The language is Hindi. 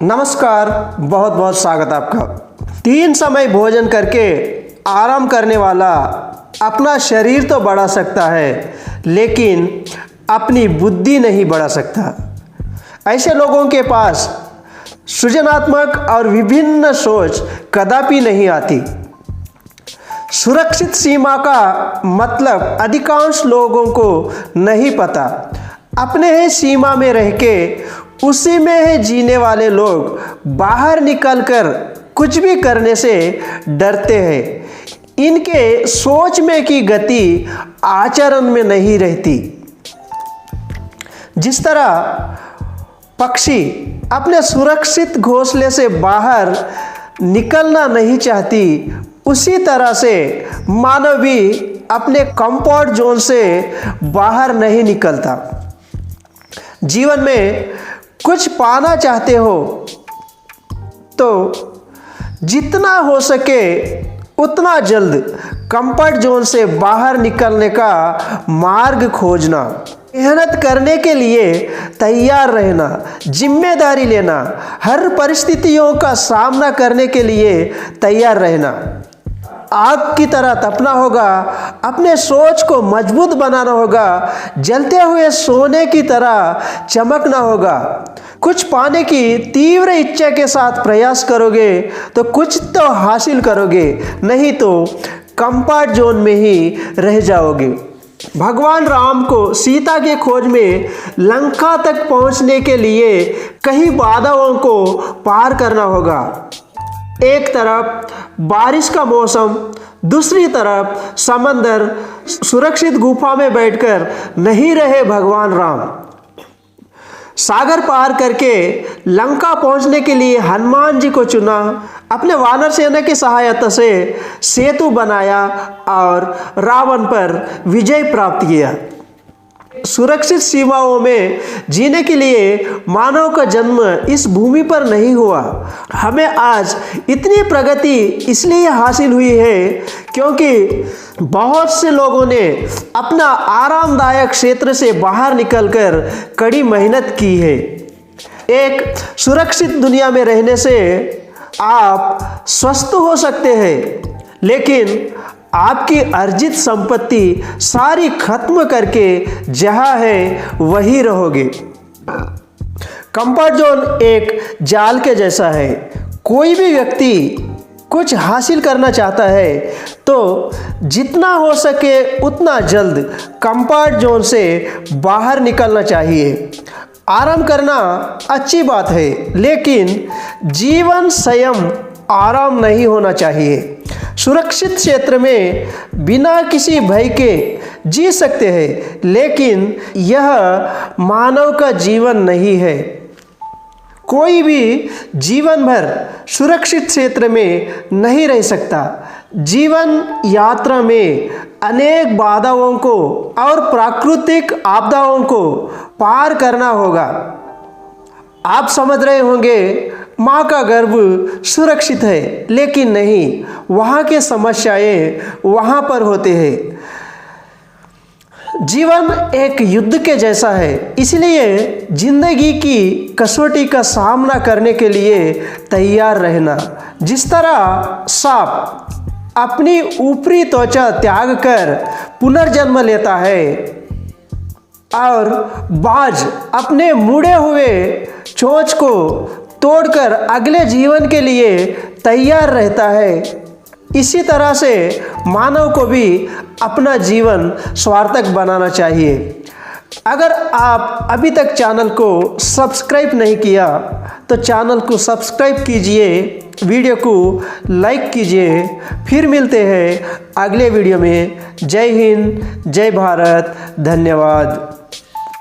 नमस्कार, बहुत बहुत स्वागत आपका। 3 समय भोजन करके आराम करने वाला अपना शरीर तो बढ़ा सकता है, लेकिन अपनी बुद्धि नहीं बढ़ा सकता। ऐसे लोगों के पास सृजनात्मक और विभिन्न सोच कदापि नहीं आती। सुरक्षित सीमा का मतलब अधिकांश लोगों को नहीं पता। अपने ही सीमा में रह के उसी में ही जीने वाले लोग बाहर निकलकर कुछ भी करने से डरते हैं। इनके सोच में की गति आचरण में नहीं रहती। जिस तरह पक्षी अपने सुरक्षित घोंसले से बाहर निकलना नहीं चाहती, उसी तरह से मानव भी अपने कंफर्ट जोन से बाहर नहीं निकलता। जीवन में कुछ पाना चाहते हो तो जितना हो सके उतना जल्द कंफर्ट जोन से बाहर निकलने का मार्ग खोजना, मेहनत करने के लिए तैयार रहना, जिम्मेदारी लेना, हर परिस्थितियों का सामना करने के लिए तैयार रहना। आग की तरह तपना होगा, अपने सोच को मजबूत बनाना होगा, जलते हुए सोने की तरह चमकना होगा। कुछ पाने की तीव्र इच्छा के साथ प्रयास करोगे तो कुछ तो हासिल करोगे, नहीं तो कंफर्ट जोन में ही रह जाओगे। भगवान राम को सीता के खोज में लंका तक पहुंचने के लिए कई बाधाओं को पार करना होगा। एक तरफ बारिश का मौसम, दूसरी तरफ समंदर। सुरक्षित गुफा में बैठकर नहीं रहे भगवान राम। सागर पार करके लंका पहुंचने के लिए हनुमान जी को चुना, अपने वानर सेना की सहायता से सेतु बनाया और रावण पर विजय प्राप्त किया। सुरक्षित सीमाओं में जीने के लिए मानव का जन्म इस भूमि पर नहीं हुआ। हमें आज इतनी प्रगति इसलिए हासिल हुई है क्योंकि बहुत से लोगों ने अपना आरामदायक क्षेत्र से बाहर निकलकर कड़ी मेहनत की है। एक सुरक्षित दुनिया में रहने से आप स्वस्थ हो सकते हैं, लेकिन आपकी अर्जित संपत्ति सारी खत्म करके जहां है वहीं रहोगे। कंफर्ट जोन एक जाल के जैसा है। कोई भी व्यक्ति कुछ हासिल करना चाहता है तो जितना हो सके उतना जल्द कंफर्ट जोन से बाहर निकलना चाहिए। आराम करना अच्छी बात है, लेकिन जीवन स्वयं आराम नहीं होना चाहिए। सुरक्षित क्षेत्र में बिना किसी भय के जी सकते हैं, लेकिन यह मानव का जीवन नहीं है। कोई भी जीवन भर सुरक्षित क्षेत्र में नहीं रह सकता। जीवन यात्रा में अनेक बाधाओं को और प्राकृतिक आपदाओं को पार करना होगा। आप समझ रहे होंगे माँ का गर्भ सुरक्षित है, लेकिन नहीं, वहाँ के समस्याएं वहाँ पर होते हैं। जीवन एक युद्ध के जैसा है, इसलिए जिंदगी की कसौटी का सामना करने के लिए तैयार रहना। जिस तरह सांप अपनी ऊपरी त्वचा त्याग कर पुनर्जन्म लेता है और बाज अपने मुड़े हुए चोंच को तोड़कर अगले जीवन के लिए तैयार रहता है, इसी तरह से मानव को भी अपना जीवन सार्थक बनाना चाहिए। अगर आप अभी तक चैनल को सब्सक्राइब नहीं किया तो चैनल को सब्सक्राइब कीजिए, वीडियो को लाइक कीजिए। फिर मिलते हैं अगले वीडियो में। जय हिंद, जय भारत, धन्यवाद।